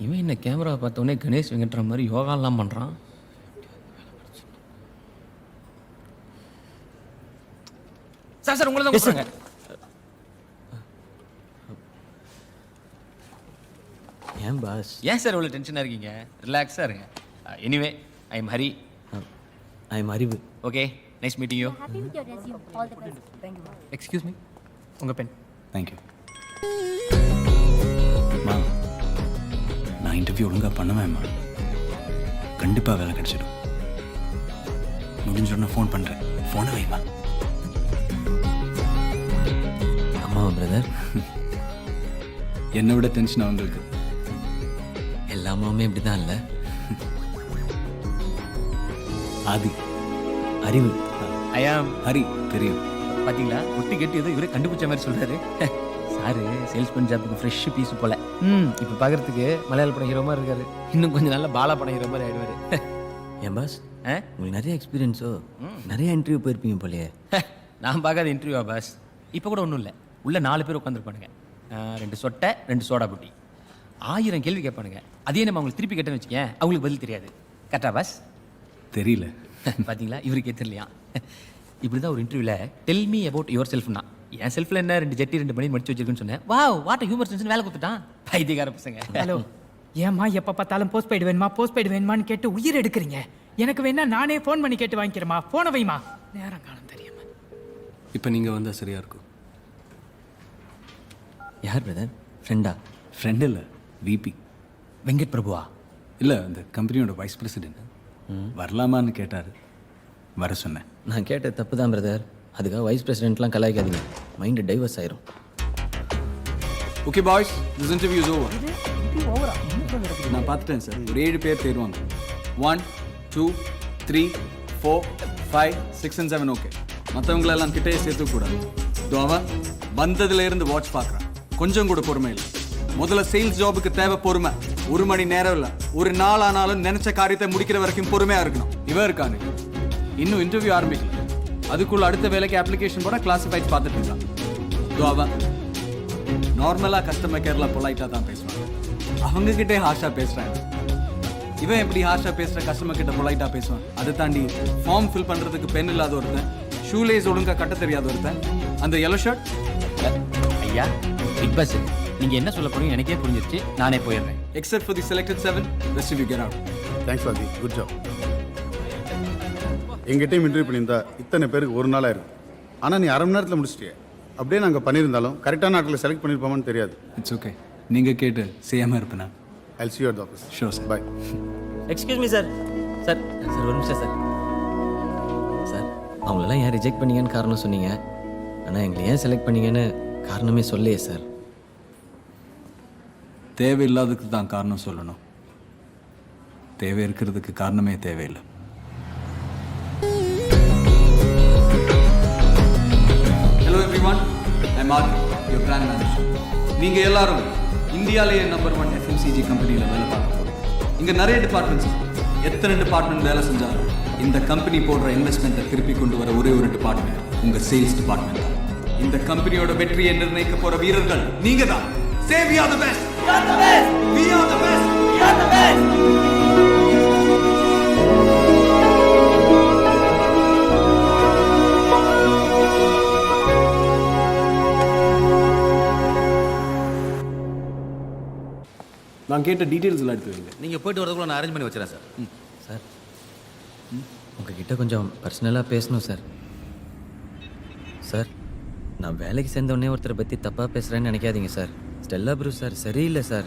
இவன் என்ன கேமரா பார்த்தோன்னே கணேஷ் வெங்கட்ற மாதிரி யோகாலாம் பண்ணுறான். சார் சார் உங்களை தான் கூப்பிடுறாங்க. ஏன் பாஸ்? ஏன் சார் இவ்வளோ டென்ஷனாக இருக்கீங்க? ரிலாக்ஸாக இருங்க. Anyway I am Hari. I am Arivu. Okay, nice meeting you. Happy with your resume. All the best. Thank you. Excuse me, உங்கள் பென். தேங்க்யூ. மா, நான் இன்டர்வியூ ஒழுங்காக பண்ணுவேன்மா. கண்டிப்பாக வேலை கிடைச்சிடும். முடிஞ்சோடனே ஃபோன் பண்ணுறேன். ஃபோனை வைமா. ஆமாவா பிரதர்? என்னை விட டென்ஷன் அவங்களுக்கு. எல்லா அம்மாவுமே இப்படி தான் இல்லை? ஆதி. அறிவு. ஐ ஆம் ஹரி. தெரியும். பார்த்தீங்களா, ஒட்டி கட்டி ஏதோ இவரே கண்டுபிடிச்ச மாதிரி சொல்கிறாரு. சாரு சேல்ஸ்மேன் ஜாப்புக்கு ஃப்ரெஷ் பீஸ் போல. இப்போ பார்க்குறதுக்கு மலையாள படம் ஹீரோ மாதிரி இருக்காரு. இன்னும் கொஞ்சம் நாள் பாலா படம் ஹீரோ மாதிரி ஆயிடுவார். ஏன் பாஸ், உங்களுக்கு நிறைய எக்ஸ்பீரியன்ஸோ? நிறைய இன்டர்வியூ போயிருப்பீங்க போலையே. நான் பார்க்காத இன்டர்வியூவா பாஸ்? இப்போ கூட ஒன்றும் இல்லை. உள்ள 4 பேர் உட்காந்துருப்பானுங்க. 2 சொட்டை 2 சோடா புட்டி. 1000 கேள்வி கேட்பானுங்க. அதே நம்ம அவங்களுக்கு திருப்பி கேட்டேன்னு வச்சுக்கேன், அவங்களுக்கு பதில் தெரியாது. கரெக்டா பாஸ்? தெரியல. பார்த்தீங்களா, இவருக்கே தெரியலையா? இப்படி தான் ஒரு இன்டர்வியூவில் டெல் மீ அபவுட் யுவர் செல்ஃப்னா, என் செல்ஃபில் என்ன 2 ஜட்டி 2 பண்ணி மடிச்சு வச்சிருக்குன்னு சொன்னேன். வாவ், வாட் ஹியூமர் சென்ஸ், வேலை கொடுத்துட்டான். பைத்தியக்கார பசங்க. ஹலோ, ஏம்மா எப்போ பார்த்தாலும் போஸ்ட் பெய்டு வேணுமா போஸ்ட் பெய்டு வேணுமான்னு கேட்டு உயிர் எடுக்கிறீங்க? எனக்கு வேணா நானே ஃபோன் பண்ணி கேட்டு வாங்கிக்கிறேம்மா. ஃபோனை வைமா. நேரம் காலம் தெரியாம. இப்போ நீங்கள் வந்தால் சரியாக இருக்கும். யார் பிரதர்? ஃப்ரெண்டா? ஃப்ரெண்ட் இல்லை, விபி. வெங்கட் பிரபுவா? இல்லை, அந்த கம்பெனியோட வைஸ் பிரசிடென்ட். வரலாமான்னு கேட்டார், வர சொன்னேன். நான் கேட்ட தப்பு தான் பிரதர். அதுக்காக வைஸ் பிரசிடென்ட்லாம் கலாய்க்காதீங்க, மைண்டு டைவர்ஸ் ஆயிரும். Okay boys, this interview is over. நான் பார்த்துட்டேன் சார். ஒரு 7 பேர் தேர்வாங்க. 1 2 3 4 5 6 and 7. ஓகே, மற்றவங்களெல்லாம் கிட்டே சேர்த்துக்கூடாது. அவன் வந்ததுலேருந்து வாட்ச் பார்க்குறான். கொஞ்சம் கூட பொறுமை இல்லை. முதல்ல சேல்ஸ் ஜாபுக்கு தேவை பொறுமை. 1 மணி நேரம் இல்லை, ஒரு நாள் ஆனாலும் நினைச்ச காரியத்தை முடிக்கிற வரைக்கும் பொறுமையாக இருக்கணும். இவன் இருக்கானு இன்னும் இன்டர்வியூ ஆரம்பிக்கல. அதுக்குள்ள அடுத்த வேலைக்கு அப்ளிகேஷன் போட கிளாஸிஃபைட் பார்த்துட்டு இருக்கான். அவன் நார்மலாக கஸ்டமர் கேரில் பொலைட்டாக தான் பேசுவான். அவங்கக்கிட்டே ஹாஷாக பேசுகிறாங்க. இவன் எப்படி ஹாஷாக பேசுகிற கஸ்டமர் கிட்ட பொலைட்டாக பேசுவான்? அதை தாண்டி ஃபார்ம் ஃபில் பண்ணுறதுக்கு பென் இல்லாத ஒருத்தன், ஷூலேஸ் ஒழுங்காக கட்ட தெரியாத ஒருத்தன், அந்த எல்லோ ஷர்ட். ஐயா, பிக் பாஸ், நீங்கள் என்ன சொல்ல போறீங்க எனக்கே புரிஞ்சிருச்சு. நானே போயிடுறேன். Except for the selected 7, rest of you get out. Thanks வாதி, குட் ஜாப். எங்கிட்டையும் இன்டர்வியூ பண்ணியிருந்தா இத்தனை பேருக்கு ஒரு நாள் ஆயிருக்கும். ஆனால் நீ அரை மணி நேரத்தில் முடிச்சிட்டியே. அப்படியே நாங்கள் பண்ணியிருந்தாலும் கரெக்டான நாட்டில் செலக்ட் பண்ணியிருப்போமான்னு தெரியாது. இட்ஸ் ஓகே, நீங்கள் கேட்டு செய்யாமல் இருப்பேன். I'll see you at the office. Sure, sir. Bye. Excuse me sir. Sir sir ஒரு நிமிஷம் சார். சார், அவங்களெல்லாம் ஏன் ரிஜெக்ட் பண்ணீங்கன்னு காரணம் சொன்னீங்க. ஆனால் எங்களை ஏன் செலக்ட் பண்ணீங்கன்னு காரணமே சொல்லையே சார். தேவையில்லாததுக்கு தான் காரணம் சொல்லணும். தேவை இருக்கிறதுக்கு காரணமே தேவையில்லை. Hello everyone, I am Aadhi, your brand manager. நீங்கள் எல்லாரும் இந்தியாவிலேயே நம்பர் 1 FMCG கம்பெனியில் வேலை பார்க்க போகிறோம். இங்கே நிறைய டிபார்ட்மெண்ட்ஸ். எத்தனை டிபார்ட்மெண்ட் வேலை செஞ்சாலும் இந்த கம்பெனி போடுற இன்வெஸ்ட்மெண்ட்டை திருப்பி கொண்டு வர ஒரே ஒரு டிபார்ட்மெண்ட் உங்கள் சேல்ஸ் டிபார்ட்மெண்ட் தான். இந்த கம்பெனியோட வெற்றியை நிர்ணயிக்க போகிற வீரர்கள் நீங்கள் தான். Say we are the best. We are the best. We are the best. We are the best. நான் கேட்ட டீடைல்ஸ் எல்லாம் எடுத்து வைங்க. நீங்கள் போயிட்டு வரதுக்குள்ள நான் அரேஞ்ச் பண்ணி வச்சுறேன் சார். சார், உங்ககிட்ட கொஞ்சம் பர்சனலாக பேசணும் சார். சார், நான் வேலைக்கு சேர்ந்தவொடனே ஒருத்தரை பற்றி தப்பாக பேசுகிறேன்னு நினைக்காதீங்க சார். ஸ்டெல்லா ப்ரூ சார் சரியில்லை சார்.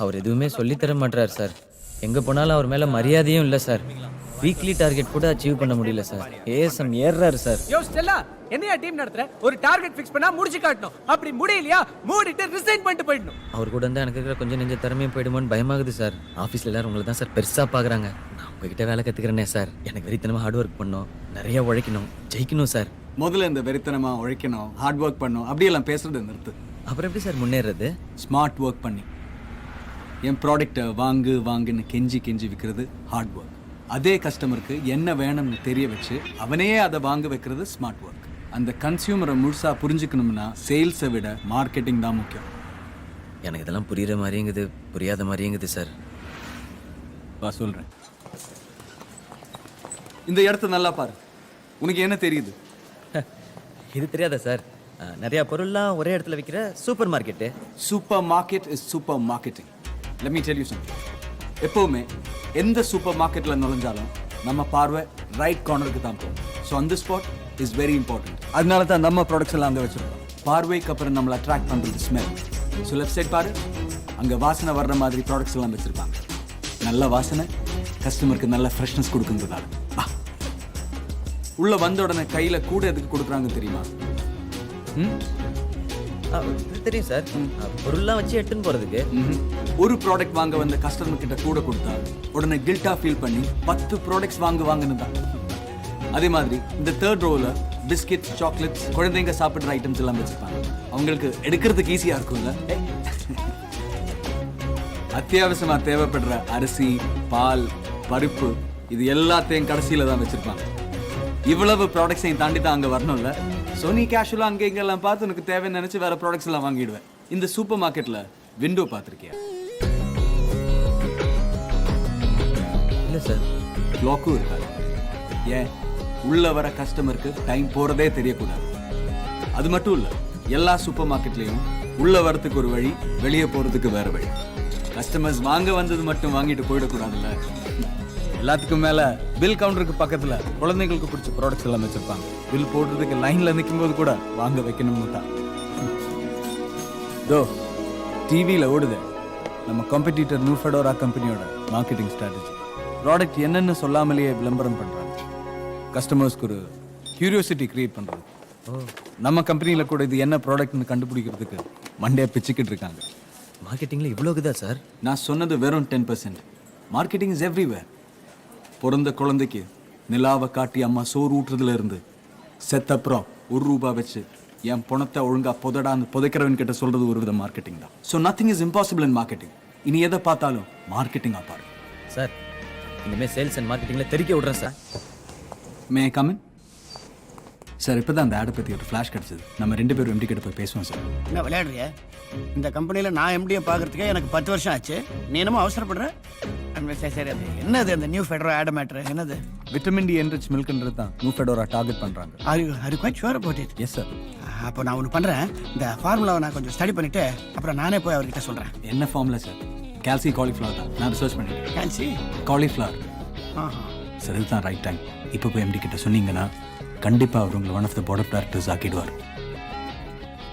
அவர் எதுவுமே சொல்லித்தர மாட்டார் சார். எங்கே போனாலும் அவர் மேலே மரியாதையும் இல்லை சார். வீக்லி டார்கெட் கூட அச்சீவ் பண்ண முடியல சார். ஏஎஸ்எம் ஏறுறாரு சார். யோ ஸ்டெல்லா, என்னையா டீம் நடத்துற? ஒரு டார்கெட் ஃபிக்ஸ் பண்ணா முடிச்சு காட்டணும். அப்படி முடியலையா மூடிட்டு ரிசைன் பண்ணிட்டு போயிடணும். அவர் கூட இருந்தால் எனக்கு இருக்கிற கொஞ்சம் நெஞ்ச திறமையும் போயிடுமோன்னு பயமாகுது சார். ஆஃபீஸில் எல்லாரும் உங்களை தான் சார் பெருசாக பார்க்குறாங்க. நான் உங்ககிட்ட வேலை கற்றுக்கிறேனே சார். எனக்கு வெறித்தனமாக ஹார்ட் ஒர்க் பண்ணணும், நிறைய உழைக்கணும், ஜெயிக்கணும் சார். முதல்ல இந்த வெறித்தனமாக உழைக்கணும், ஹார்ட் ஒர்க் பண்ணணும் அப்படியெல்லாம் பேசுறது நிறுத்து. அப்புறம் எப்படி சார் முன்னேறது? ஸ்மார்ட் ஒர்க் பண்ணி என் ப்ராடக்டை வாங்கு வாங்குன்னு கெஞ்சி கெஞ்சி விற்கிறது ஹார்ட் ஒர்க். அதே கஸ்டமருக்கு என்ன வேணும்னு தெரிய வச்சு அவனையே அதை வாங்க வைக்கிறது ஸ்மார்ட் ஒர்க். அந்த கன்சியூமரை முழுசாக புரிஞ்சுக்கணும்னா சேல்ஸை விட மார்க்கெட்டிங் தான் முக்கியம். எனக்கு இதெல்லாம் புரியுற மாதிரியுங்குது புரியாத மாதிரியுங்குது சார். வா சொல்கிறேன். இந்த இடத்த நல்லா பாரு. உனக்கு என்ன தெரியுது? இது தெரியாதா சார்? நிறையா பொருள்லாம் ஒரே இடத்துல விற்கிற super market. Super market is super marketing. Let me tell you something. எப்போவுமே எந்த சூப்பர் மார்க்கெட்டில் நுழைஞ்சாலும் நம்ம பார்வை ரைட் கார்னருக்கு தான் போகும். ஸோ அந்த ஸ்பாட் இஸ் வெரி இம்பார்ட்டன்ட். அதனால தான் நம்ம ப்ராடக்ட்ஸ் எல்லாம் அங்கே வச்சுருக்கோம். பார்வைக்கு அப்புறம் நம்மளை அட்ராக்ட் பண்ணுறது ஸ்மெல். ஸோ லெஃப்ட் சைட் பாரு, அங்கே வாசனை வர்ற மாதிரி ப்ராடக்ட்ஸ் எல்லாம் வச்சுருப்பாங்க. நல்ல வாசனை கஸ்டமருக்கு நல்ல ஃப்ரெஷ்னஸ் கொடுக்குறதால. உள்ள வந்த உடனே கையில் கூட எதுக்கு கொடுக்குறாங்க தெரியுமா? இது தெரியும் சார். பொருள்லாம் வச்சு எடுத்துன்னு போகிறதுக்கு. ஒரு ப்ராடக்ட் வாங்க வந்த கஸ்டமர் கிட்ட கூட கொடுத்தா உடனே கில்ட்டா ஃபீல் பண்ணி 10 ப்ராடக்ட்ஸ் வாங்குன்னு தான். அதே மாதிரி இந்த தேர்ட் ரோவில் பிஸ்கெட், சாக்லேட்ஸ், குழந்தைங்க சாப்பிட்ற ஐட்டம்ஸ் எல்லாம் வச்சுருப்பாங்க. அவங்களுக்கு எடுக்கிறதுக்கு ஈஸியாக இருக்கும்ல. அத்தியாவசியமாக தேவைப்படுற அரிசி, பால், பருப்பு இது எல்லாத்தையும் கடைசியில் தான் வச்சுருப்பாங்க. இவ்வளவு ப்ராடக்ட்ஸையும் தாண்டி தான் அங்கே வரணும்ல. ஸோ நீ கேஷுவலாக அங்கே இங்கெல்லாம் பார்த்து உனக்கு தேவைன்னு நினச்சி வேறு ப்ராடக்ட்ஸ் எல்லாம் வாங்கிடுவேன். இந்த சூப்பர் மார்க்கெட்டில் விண்டோ பார்த்துருக்கியா? இல்லை சார். க்ளாக்கும் இருக்காது. ஏன்? உள்ள வர கஸ்டமருக்கு டைம் போகிறதே தெரியக்கூடாது. அது மட்டும் இல்லை, எல்லா சூப்பர் மார்க்கெட்லேயும் உள்ள வரத்துக்கு ஒரு வழி, வெளியே போகிறதுக்கு வேறு வழி. கஸ்டமர்ஸ் வாங்க வந்தது மட்டும் வாங்கிட்டு போயிடக்கூடாதுல்ல. எல்லாத்துக்கும் மேலே பில் கவுண்டருக்கு பக்கத்தில் குழந்தைங்களுக்கு பிடிச்ச ப்ராடக்ட்ஸ் எல்லாம் வச்சுருப்பாங்க. பில் போடுறதுக்கு லைனில் நிற்கும்போது கூட வாங்க வைக்கணும்னு தான். தோ டிவியில் ஓடுது நம்ம காம்படிட்டர் நியூ ஃபெடோரா கம்பெனியோட மார்க்கெட்டிங் ஸ்ட்ராட்டஜி. ப்ராடக்ட் என்னென்னு சொல்லாமலேயே விளம்பரம் பண்ணுறாங்க. கஸ்டமர்ஸ்க்கு ஒரு கியூரியோசிட்டி கிரியேட் பண்ணுறது. நம்ம கம்பெனியில் கூட இது என்ன ப்ராடக்ட்னு கண்டுபிடிக்கிறதுக்கு மண்டே பிச்சுக்கிட்டு இருக்காங்க. மார்க்கெட்டிங்கில் இவ்வளோக்குதா சார்? நான் சொன்னது வெறும் 10%. Marketing is everywhere. பிறந்த குழந்தைக்கு நிலாவை காட்டி அம்மா சோறு ஊட்டுறதுல இருந்து செத்தப்புறம் ₹1 வச்சு என் பணத்தை ஒழுங்கா புதடான்னு புதைக்கிறவன் கிட்ட சொல்றது ஒரு வித மார்க்கெட்டிங் தான். So nothing is impossible in marketing. இனி எதை பார்த்தாலும் மார்க்கெட்டிங்காக பாரு சார். இனிமேல் சேல்ஸ் அண்ட் மார்க்கெட்டிங்கில் தெரிக்க விட்றேன் சார். May come in sir. இப்போ தான் அந்த ஆடை பற்றி ஒரு ஃப்ளாஷ் கிடச்சிது. நம்ம 2 பேரும் எம்டி கிட்ட போய் பேசுவோம் சார். என்ன விளையாடுறிய? இந்த கம்பெனியில் நான் எம்டியை பார்க்கறதுக்கே எனக்கு 10 வருஷம் ஆச்சு. நீ என்னமோ அவசரப்படுற? சரி, அது என்னது அந்த நியூ ஃபெடரா ஆட் மேட்ரு? என்னது? விட்டமின் டி என்ரிச் மில்க்ன்றது தான் நியூ ஃபெடோரா டார்கெட் பண்ணுறாங்க. அது quite sure about it. Yes sir. அப்போ நான் ஒன்று பண்ணுறேன். இந்த ஃபார்முலாவை நான் கொஞ்சம் ஸ்டடி பண்ணிவிட்டு அப்புறம் நானே போய் அவர்கிட்ட சொல்கிறேன். என்ன ஃபார்முலா சார்? கால்சி காலிஃப்ளவர் தான். நான் ரிசர்ச் பண்ணிட்டேன். கேன்சி காலிஃப்ளவர். சார் இதுதான் ரைட் டைம். இப்போ போய் எம்டி கிட்ட சொன்னீங்கன்னா கண்டிப்பாக அவர் உங்களை one of the board of directors ஆக்கிடுவார்.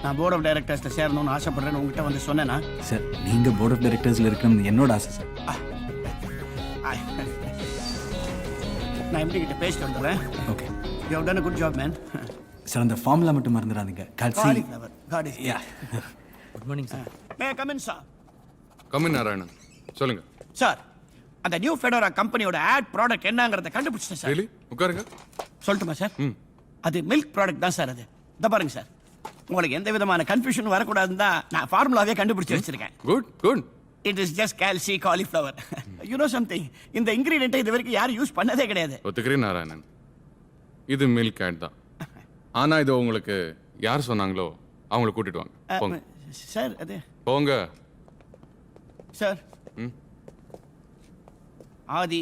நான் போர்ட் ஆஃப் டைரக்டர்ஸில் சேரணும்னு ஆசைப்படுறேன்னு உங்ககிட்ட வந்து சொன்னேன்னா? சார் நீங்கள் போர்ட் ஆஃப் டைரக்டர்ஸில் இருக்கணும்னு என்னோட ஆசை சார். நான் எம்டி கிட்ட பேசிட்டு வந்துடுறேன். Okay. You have done a good job man. Sir அந்த ஃபார்முலா மட்டும் மறந்துடாதீங்க. கால்சி. Cauliflower. God is யா. Good morning sir. May I come in, sir? Come in Narayanan சொல்லுங்க. சார், அந்த நியூ ஃபெடோரா கம்பெனியோட ஆட் ப்ராடக்ட் என்னங்கறத கண்டுபிடிச்சேன் சார். டெய்லி உட்காருங்க. சொல்லட்டுமா சார்? அது மில்க் ப்ராடக்ட் தான் சார். அது இதை பாருங்க சார். உங்களுக்கு எந்த விதமான கன்ஃபியூஷன் வரக்கூடாதுன்னு தான் நான் ஃபார்முலாவே கண்டுபிடிச்சு வச்சிருக்கேன். Good good. It is just calci cauliflower. You know something, இந்த இன்கிரீடியன்ட்டை இது வரைக்கும் யாரும் யூஸ் பண்ணதே கிடையாது. ஒத்துக்கிறேன் நாராயணன், இது மில்க் ஆட் தான். ஆனா இது உங்களுக்கு யார் சொன்னாங்களோ அவங்கள கூட்டிட்டு வாங்க. போங்க சார். அது போங்க sir. Aadhi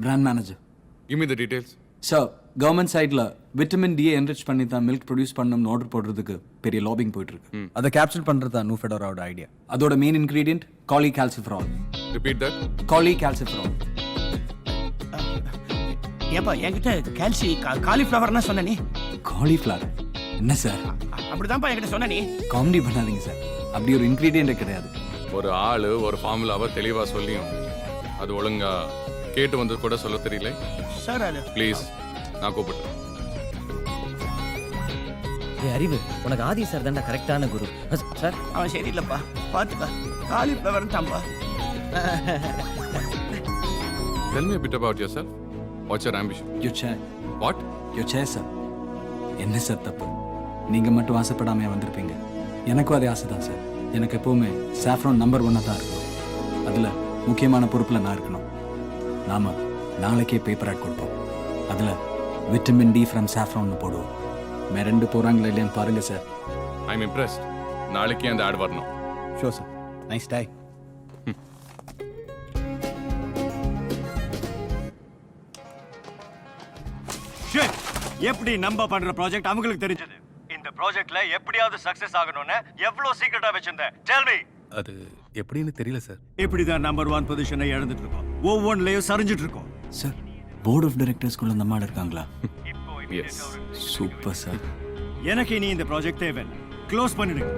brand manager. Give me the details. Sir, government சைடில் விட்டமின் டியை என்ரிச் பண்ணி தான் மில்க் ப்ரொடியூஸ் பண்ணணும்னு ஆர்டர் போடுறதுக்கு பெரிய லாபிங் போயிட்டு இருக்கு. அதை கேப்சூல் பண்ணுறது தான் நியூ ஃபெடோராவோட ஐடியா. அதோட மெயின் இன்கிரீடியன்ட் காலி கால்சிஃபரால். Repeat that. காலி கால்சிஃபரால். ஏப்பா என்கிட்ட கால்சி காலிஃப்ளவர்னா சொன்ன நீ? காலிஃப்ளவர் என்ன சார்? அப்படிதான்ப்பா என்கிட்ட சொன்ன நீ. காமெடி பண்ணாதீங்க சார். அப்படி ஒரு இன்கிரீடியன்ட்டே கிடையாது. ஒரு ஆளு ஒரு ஃபார்முலாவை தெளிவா சொல்லியும் அது ஒழுங்கா கேட்டு வந்து கூட சொல்ல தெரியல சார். அது ப்ளீஸ் நான் கூப்பிட்டேன். ஏ அறிவு, உனக்கு ஆதி சார் தான்டா கரெக்டான குரு. சார் அவன் சரியில்லைப்பா, பார்த்துப்பா. காலிஃப்ளவர் தான்ப்பா. Tell me a bit about yourself. What's your ambition? Your chair. What? Your chair, sir. என்ன சார் தப்பு? நீங்கள் மட்டும் ஆசைப்படாமல் வந்திருப்பீங்க. எனக்கும் அதே ஆசை தான் சார். எனக்கு எப்போவுமே சாஃப்ரான் நம்பர் 1 தான் இருக்கணும். அதில் முக்கியமான பொறுப்பில் நான் இருக்கணும். நாம் நாளைக்கே பேப்பர் ஆட் கொடுப்போம். அதில் விட்டமின் டி ஃப்ரம் சாஃப்ரான்னு போடுவோம். மே 2 போகிறாங்களா இல்லையான்னு பாருங்கள் சார். I'm impressed. நாளைக்கே அந்த ஆட் வரணும். Sure sir. நைஸ் டாய். எப்படி நம்ம பண்ற ப்ராஜெக்ட் அவங்களுக்கு தெரிஞ்சது? இந்த ப்ராஜெக்ட்ல எப்படியாவது சக்சஸ் ஆகணும்னு எவ்வளவு சீக்கிரட்டா வச்சிருந்தேன். Tell me. அது எப்படின்னு தெரியல சார். இப்படிதான் நம்பர் 1 பொசிஷனை இழந்துட்டு இருக்கோம். ஒவ்வொன்றிலையும் சரிஞ்சிட்டு இருக்கோம். சார் போர்ட் ஆஃப் டைரக்டர்ஸ்குள்ள அந்த மாடு இருக்காங்களா? எஸ். Super sir. எனக்கு இனி இந்த ப்ராஜெக்ட் தேவை. க்ளோஸ் பண்ணிடுங்க.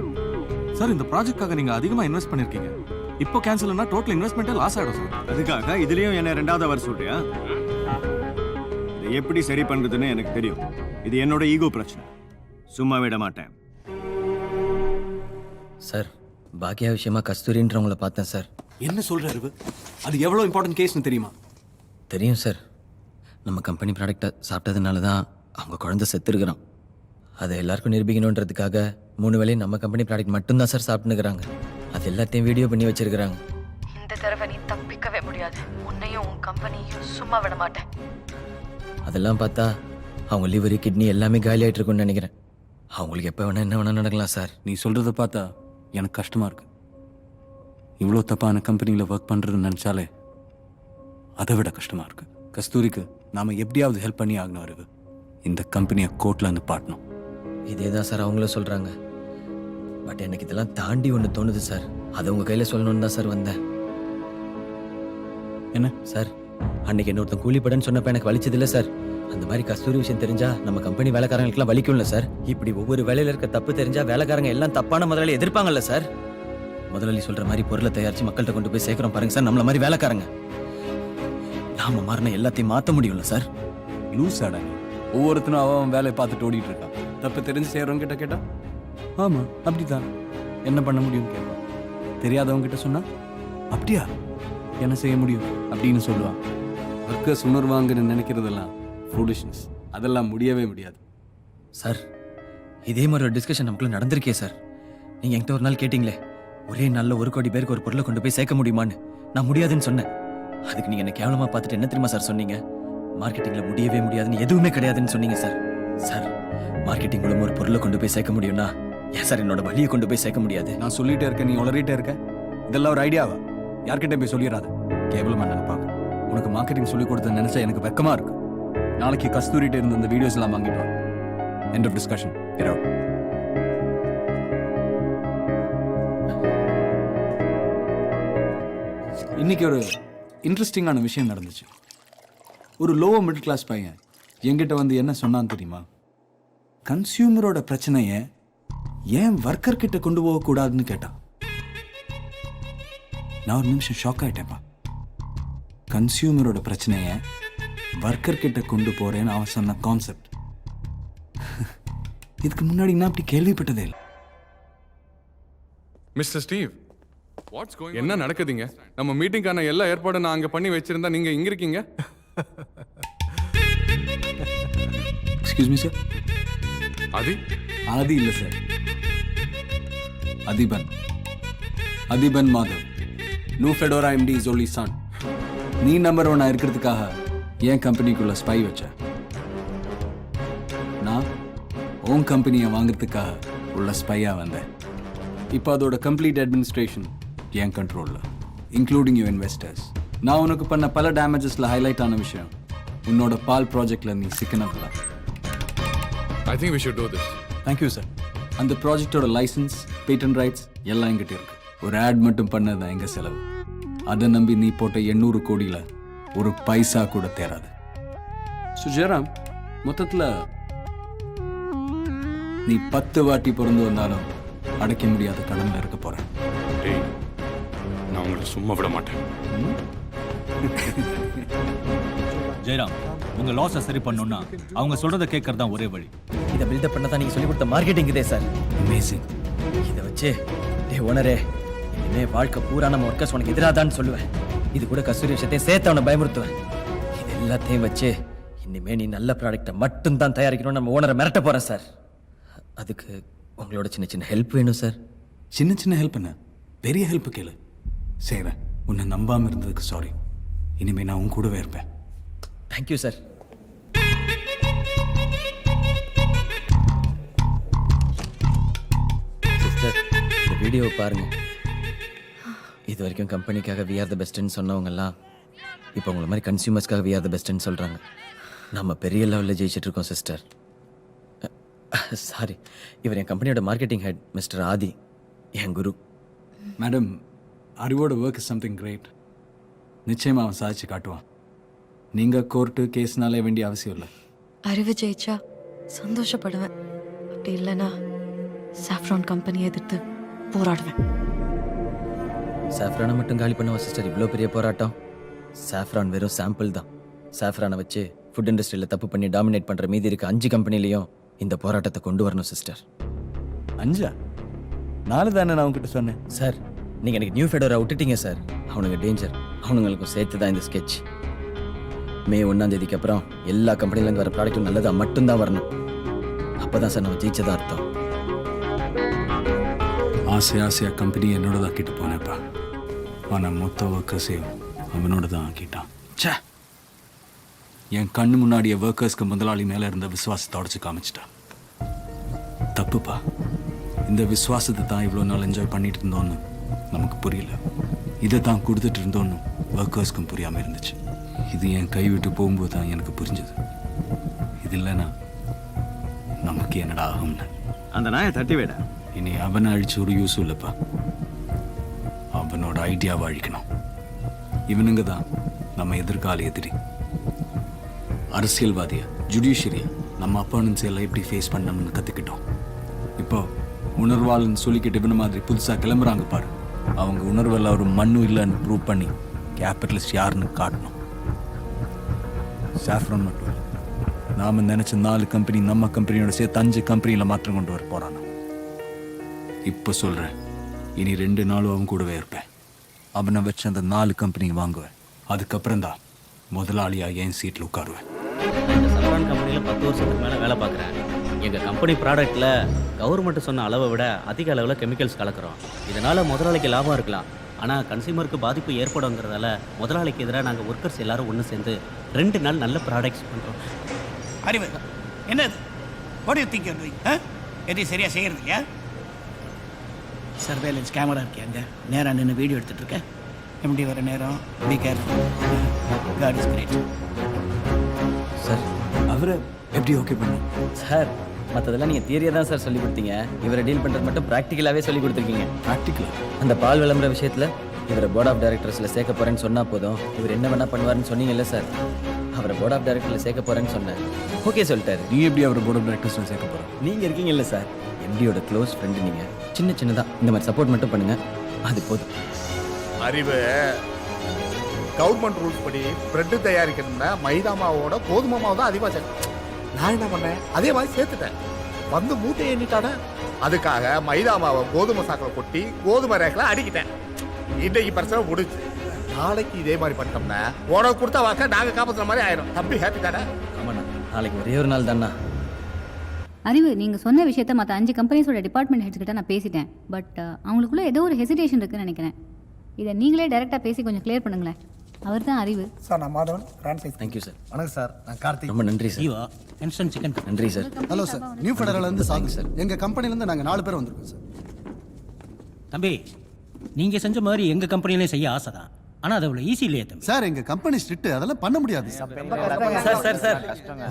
சார் இந்த ப்ராஜெக்ட்காக நீங்க அதிகமா இன்வெஸ்ட் பண்ணிருக்கீங்க. இப்போ கேன்சல்னா டோட்டல் இன்வெஸ்ட்மெண்ட்டே லாஸ் ஆயிடும் சார். அதுக்காக இதுலயும் என்ன ரெண்டாவது வர சொல்றியா? இதை எப்படி சரி பண்றதுன்னு எனக்கு தெரியும். இது என்னோட ஈகோ பிரச்சனை. சும்மா விட மாட்டேன். சார் பாக்கியா விஷயமா கஸ்தூரின்றவங்கள பார்த்தேன் சார். என்ன சொல்றாரு? அது எவ்வளவு இம்பார்ட்டன்ட் கேஸ்னு தெரியுமா? தெரியும் சார். நம்ம கம்பெனி ப்ராடக்டை சாப்பிட்டதுனால தான் அவங்க குழந்தை செத்துருக்குறான். அதை எல்லாருக்கும் நிரூபிக்கணுன்றதுக்காக 3 வேளையும் நம்ம கம்பெனி ப்ராடக்ட் மட்டும்தான் சார் சாப்பிட்டுக்கிறாங்க. அது எல்லாத்தையும் வீடியோ பண்ணி வச்சிருக்கிறாங்க. இந்த தடவை நீ தப்பிக்கவே முடியாது. உன்னையும் உன் கம்பெனியும் சும்மா விட மாட்டேன். அதெல்லாம் பார்த்தா அவங்க லிவரு கிட்னி எல்லாமே காலி ஆகிட்டு இருக்கும்னு நினைக்கிறேன். அவங்களுக்கு எப்போ வேணா என்ன வேணா நடக்கலாம் சார். நீ சொல்றத பார்த்தா எனக்கு கஷ்டமா இருக்கு. இவ்வளோ தப்பான கம்பெனியில் ஒர்க் பண்றதுன்னு நினைச்சாலே அதை விட கஷ்டமா இருக்கு. கஸ்தூரிக்கு நாம எப்படியாவது ஹெல்ப் பண்ணி ஆகணும். இருக்கு இந்த கம்பெனியை கோர்ட்ல நிப்பாட்டணும். இதே தான் சார் அவங்களும் சொல்கிறாங்க. பட் எனக்கு இதெல்லாம் தாண்டி ஒன்று தோணுது சார். அதை உங்கள் கையில் சொல்லணும்னு தான் சார் வந்தேன். என்ன சார் அன்னைக்கு இன்னொருத்தன் கூலிப்படன்னு சொன்னப்ப எனக்கு வலிச்சதில்லை சார். அந்த மாதிரி கஸ்தூரி விஷயம் தெரிஞ்சா நம்ம கம்பெனி வேலைக்காரங்களுக்குலாம் வலிக்கும்ல சார். இப்படி ஒவ்வொரு வேலையில் இருக்க தப்பு தெரிஞ்சா வேலைக்காரங்க எல்லாம் தப்பான முதலாளி எதிர்ப்பாங்கல்ல சார். முதலாளி சொல்கிற மாதிரி பொருளை தயாரித்து மக்கள்கிட்ட கொண்டு போய் சேர்க்குறோம் பாருங்க சார். நம்மள மாதிரி வேலைக்காரங்க நாம மாறின எல்லாத்தையும் மாற்ற முடியும்ல சார். லூஸ் ஆடா நீ. ஒவ்வொருத்தனும் அவன் வேலையை பார்த்துட்டு ஓடிட்டு இருக்கான். தப்பு தெரிஞ்சு செய்கிறவங்க கிட்ட கேட்டா ஆமாம் அப்படிதான் என்ன பண்ண முடியும்னு கேட்பான். தெரியாதவங்க கிட்ட சொன்னா அப்படியா என்ன செய்ய முடியும் அப்படின்னு சொல்லுவான். ஒர்க்கர்ஸ் உணர்வாங்கன்னு நினைக்கிறதெல்லாம் ஃபூலிஷ்னஸ். அதெல்லாம் முடியவே முடியாது சார். இதே மாதிரி ஒரு டிஸ்கஷன் நமக்குள்ள நடந்திருக்கே சார். நீங்கள் என்கிட்ட ஒரு நாள் கேட்டிங்களே ஒரே நாளில் 1 கோடி பேருக்கு ஒரு பொருளை கொண்டு போய் சேர்க்க முடியுமான்னு. நான் முடியாதுன்னு சொன்னேன். அதுக்கு நீங்கள் என்ன கேவலமாக பார்த்துட்டு என்ன தெரியுமா சார் சொன்னீங்க? மார்க்கெட்டிங்கில் முடியவே முடியாதுன்னு எதுவுமே கிடையாதுன்னு சொன்னீங்க சார். சார் மார்க்கெட்டிங் மூலமாக ஒரு பொருளை கொண்டு போய் சேர்க்க முடியும்னா ஏன் சார் என்னோட வழியை கொண்டு போய் சேர்க்க முடியாது? நான் சொல்லிட்டே இருக்கேன், நீ உளறிட்டே இருக்க. இதெல்லாம் ஒரு ஐடியாவா? யார்கிட்ட போய் சொல்லிடாது. கேவலமா நினைப்பாங்க. உனக்கு மார்க்கெட்டிங் சொல்லி கொடுத்த நினைச்சா எனக்கு வெக்கமா இருக்கு. நாளைக்கு கஸ்தூரிட்ட இருந்து இந்த வீடியோஸ் எல்லாம் வாங்கிட்டு வா. End of discussion. Get out. இன்னைக்கு ஒரு இன்ட்ரெஸ்டிங்கான விஷயம் நடந்துச்சு. ஒரு லோவர் மிடில் கிளாஸ் பையன் என்கிட்ட வந்து என்ன சொன்னான்னு தெரியுமா? கன்சியூமரோட பிரச்சனையை ஏன் ஒர்க்கர் கிட்ட கொண்டு போகக்கூடாதுன்னு கேட்டான். நான் ஒரு நிமிஷம் ஷாக் ஆயிட்டேன்ப்பா. கன்சியூமரோட பிரச்சனையை ஒர்க்கர் கிட்ட கொண்டு போறேன்னு அவன் சொன்ன கான்செப்ட் இதுக்கு முன்னாடி நான் அப்படி கேள்விப்பட்டதே இல்லை. மிஸ்டர் ஸ்டீவ், என்ன நடக்குதுங்க? நம்ம மீட்டிங்கான எல்லா ஏற்பாடும் நான் அங்க பண்ணி வச்சிருந்தா நீங்க இங்க இருக்கீங்க. Excuse me sir. ஆதி இல்லை சார், Athiban Madhav. No Fedora MD is only son. நீ நம்பர் 1 இருக்கிறதுக்காக என் கம்பெனிக்குள்ள ஸ்பை வச்ச. நான் உன் கம்பெனியை வாங்குறதுக்காக உள்ள ஸ்பையா வந்தேன். இப்போ அதோட கம்ப்ளீட் அட்மினிஸ்ட்ரேஷன் என் கண்ட்ரோலில், இன்க்ளூடிங் யூ இன்வெஸ்டர்ஸ். நான் உனக்கு பண்ண பல டேமேஜஸில் ஹைலைட் ஆன விஷயம் உன்னோட பால் ப்ராஜெக்டில் நீ சிக்கினதுதான். I think we should do this. Thank you sir. அந்த ப்ராஜெக்டோட லைசன்ஸ், பேட்டன் ரைட்ஸ் எல்லாம் எங்கிட்ட இருக்கு. ஒரு ஆட் மட்டும் பண்ணது தான் எங்கள் செலவு. அதை நம்பி நீ போட்ட 800 கோடியில் ஒரு பைசா கூட தேராது. சுஜராம், மொத்தத்தில் நீ 10 வாட்டி பிறந்து வந்தாலும் அடைக்க முடியாத கடனில் இருக்க போறேன். டேய், நான் உங்களை சும்மா விட மாட்டேன். ஜெயராம், உங்க லாஸை சரி பண்ணணும்னா அவங்க சொல்றதை கேட்கறது தான் ஒரே வழி. இதை பில்டப் பண்ண தான் நீங்கள் சொல்லிக் கொடுத்த மார்க்கெட்டிங் இதே சார். அமேசிங். இதை வச்சு டே ஓனரே, இனிமே வாழ்க்கை பூரா நம்ம ஒர்க்கர்ஸ் உனக்கு எதிராதான்னு சொல்லுவேன். இது கூட கஸ்தூரி விஷயத்தையும் சேர்த்து அவனை பயமுறுத்துவேன். இது எல்லாத்தையும் வச்சு இனிமே நீ நல்ல ப்ராடக்டை மட்டும்தான் தயாரிக்கணும்னு நம்ம ஓனரை மிரட்ட போகிறேன் சார். அதுக்கு உங்களோட சின்ன சின்ன ஹெல்ப் வேணும் சார். சின்ன சின்ன ஹெல்ப் என்ன, பெரிய ஹெல்ப் கேளு. செய்கிறேன். உன்னை நம்பாமல் இருந்ததுக்கு சாரி. இனிமே நான் உன் கூடவே இருப்பேன். Thank you sir. சிஸ்டர், இந்த வீடியோவை பாருங்க. இது வரைக்கும் கம்பெனிக்காக வி ஆர் த பெஸ்ட்டுன்னு சொன்னவங்கெல்லாம் இப்போ உங்களை மாதிரி கன்சியூமர்ஸ்க்காக வி ஆர் த பெஸ்ட்டுன்னு சொல்கிறாங்க. நம்ம பெரிய லெவலில் ஜெயிச்சிட்டு இருக்கோம் சிஸ்டர். சாரி, இவர் என் கம்பெனியோட மார்க்கெட்டிங் ஹெட் மிஸ்டர் ஆதி, என் குரு. மேடம், அறிவோட ஒர்க் இஸ் சம்திங் கிரேட். நிச்சயமாக அவன் சாதிச்சு காட்டுவான். நீங்கள் கோர்ட்டு கேஸ்னாலே வேண்டிய அவசியம் இல்லை. அறிவு ஜெயிச்சா சந்தோஷப்படுவேன், அப்படி இல்லைன்னா சாஃப்ரான் கம்பெனியை எதிர்த்து போராடுவேன். சாஃப்ரானை மட்டும் காலி பண்ணுவா சிஸ்டர், இவ்வளோ பெரிய போராட்டம். சாஃப்ரான் வெறும் சாம்பிள் தான். சாஃப்ரானை வச்சு ஃபுட் இண்டஸ்ட்ரியில் தப்பு பண்ணி டாமினேட் பண்ணுற மீதி இருக்க 5 கம்பெனிலையும் இந்த போராட்டத்தை கொண்டு வரணும் சிஸ்டர். 5 4 தானே நான் உங்ககிட்ட சொன்னேன். சார், நீங்கள் எனக்கு நியூ ஃபெடோரா விட்டுட்டீங்க சார். அவனுங்க டேஞ்சர், அவனுங்களுக்கும் சேர்த்து தான் இந்த ஸ்கெட்ச். மே 1ஆம் தேதிக்கு அப்புறம் எல்லா கம்பெனிலேருந்து வர ப்ராடக்ட்டும் நல்லதாக மட்டும்தான் வரணும். அப்போ தான் சார் நம்ம ஜெயிச்சதா அர்த்தம். ஆசையாக கம்பெனி என்னோட தான் ஆக்கிட்டு போனேப்பா. ஆனால் மொத்த ஒர்க்கர்ஸையும் அவனோட தான் ஆக்கிட்டான். ச்சே, என் கண்ணு முன்னாடிய ஒர்க்கர்ஸ்க்கு முதலாளி மேலே இருந்த விசுவாசத்தை உடச்சு காமிச்சிட்டான். தப்புப்பா. இந்த விசுவாசத்தை தான் இவ்வளோ நாள் என்ஜாய் பண்ணிட்டு இருந்தோன்னு நமக்கு புரியல. இதை தான் கொடுத்துட்டு இருந்தோன்னு ஒர்க்கர்ஸ்க்கும் புரியாமல் இருந்துச்சு. இது என் கை விட்டு போகும்போது தான் எனக்கு புரிஞ்சது. இது இல்லைன்னா நமக்கு என்னடா ஆகும்னு. அந்த நாயை தட்டி விட. இனி அவனை அழிச்சு ஒரு யூஸும் இல்லைப்பா. அவனோட ஐடியாவை அழிக்கணும். இவனுங்க தான் நம்ம எதிர்கால எதிரி. அரசியல்வாதியா, ஜுடிஷியரியா நம்ம அப்போனன்ஸ் எல்லாம் எப்படி ஃபேஸ் பண்ணணும்னு கற்றுக்கிட்டோம். இப்போ உணர்வாளன்னு சொல்லிக்கிட்டு இவன மாதிரி புதுசாக கிளம்புறாங்க பாரு. அவங்க உணர்வெல்லாம் ஒரு மண்ணும் இல்லைன்னு ப்ரூவ் பண்ணி கேபிட்டலிஸ்ட் யாருன்னு காட்டணும். சாஃப்ரான் மட்டும் இல்லை, நாம் நினச்ச 4 கம்பெனி நம்ம கம்பெனியோட சேர்த்து 5 கம்பெனியில் மாற்றம் கொண்டு வர போகிறான். இப்போ சொல்கிறேன், இனி 2 நாளும் அவன் கூடவே இருப்பேன். அவனை வச்சு அந்த 4 கம்பெனி வாங்குவேன். அதுக்கப்புறம் தான் முதலாளியாக என் சீட்டில் உட்காருவேன். சஃப்ரான் கம்பெனியில் 10 வருஷத்துக்கு மேலே வேலை பார்க்குறேன். எங்கள் கம்பெனி ப்ராடக்ட்டில் கவர்மெண்ட் சொன்ன அளவை விட அதிக அளவில் கெமிக்கல்ஸ் கலக்கிறோம். இதனால் முதலாளிக்கு லாபம் இருக்கலாம், ஆனால் கன்சியூமருக்கு பாதிப்பு ஏற்படுங்கிறதால முதலாளிக்கு எதிராக நாங்கள் ஒர்க்கர்ஸ் எல்லாரும் ஒன்று சேர்ந்து 2 நாள் நல்ல ப்ராடக்ட்ஸ் பண்ணுறோம். அறிவு என்னது? What you think you doing? எதையும் சரியாக செய்கிறது இல்லையா? சர்வேலன்ஸ் கேமரா இருக்கே, அங்கே நேராக நின்று வீடியோ எடுத்துகிட்டு இருக்கேன். எப்படி வர நேரம் be careful. God is great. Sir, அவரை எப்படி ஓகே பண்ணி? சார், மற்றதெல்லாம் நீங்கள் தியரியாக தான் சார் சொல்லி கொடுத்தீங்க. இவரை டீல் பண்ணுறது மட்டும் ப்ராக்டிக்கலாகவே சொல்லி கொடுத்துருக்கீங்க. ப்ராக்டிக்கலாக அந்த பால் விளம்பர விஷயத்தில் இவரை போர்ட் ஆஃப் டைரக்டர்ஸில் சேர்க்க போகிறேன்னு சொன்னால் போதும், இவர் என்ன வேணால் பண்ணுவார்னு சொன்னீங்கல்ல சார். அவரை போர்ட் ஆஃப் டைரக்டரில் சேர்க்க போகிறேன்னு சொன்னேன். ஓகே சொல்லிட்டாரு. நீ எப்படி அவரை போர்ட் ஆஃப் டைரக்டர்ஸில் சேர்க்க போகிற? நீங்கள் இருக்கீங்கல்ல சார், எம்டியோட க்ளோஸ் ஃப்ரெண்டு நீங்கள். சின்னதாக இந்த மாதிரி சப்போர்ட் மட்டும் பண்ணுங்கள், அது போதும். அறிவு, கவர்மெண்ட் ரூல்ஸ் படி பிரெட்டு தயாரிக்கணும்னா மைதா மாவோட கோதுமை மாவு தான் அதிகமாக சேர்க்கணும். நான் என்ன பண்ணேன், அதே மாதிரி சேர்த்துட்டேன். வந்து மூட்டை எண்ணிட்டானே, அதுக்காக மைதா மாவை கோதுமை சாக்கில் கொட்டி கோதுமை ரேக்கில் அடிக்கிட்டேன். இன்னைக்கு பிரச்சனை முடிச்சு. நாளைக்கு இதே மாதிரி பண்ணிட்டோம்னா உனக்கு கொடுத்த வாக்க நாங்கள் காப்பாற்றுற மாதிரி ஆயிரும். தம்பி ஹாப்பி தானே? ஆமாண்ணா, நாளைக்கு ஒரே ஒரு நாள் தானா. அறிவு, நீங்கள் சொன்ன விஷயத்த மற்ற 5 கம்பெனிஸோட டிபார்ட்மெண்ட் ஹெட்ஸ் கிட்ட நான் பேசிட்டேன். பட் அவங்களுக்குள்ள ஏதோ ஒரு ஹெசிடேஷன் இருக்குன்னு நினைக்கிறேன். இதை நீங்களே டைரெக்டாக பேசி கொஞ்சம் கிளியர் பண்ணுங்களேன். அவர் தான் அறிவு. சார், நான் மாதவன், ரான் சைஸ். Thank you sir. வணக்கம் சார், நான் கார்த்திக். ரொம்ப நன்றி சார். Instant chicken. நன்றி சார். ஹலோ சார், நியூ ஃபெடரல்லேருந்து சாங் சார். எங்கள் கம்பெனிலேருந்து நாங்கள் 4 பேர் வந்திருக்கோம் சார். தம்பி, நீங்கள் செஞ்ச மாதிரி எங்கள் கம்பெனிலையும் செய்ய ஆசை தான், ஆனால் அது அவ்வளோ ஈஸி இல்லையே தம்பி. சார், எங்கள் கம்பெனி ஸ்ட்ரிக்ட், அதெல்லாம் பண்ண முடியாது சார். சார்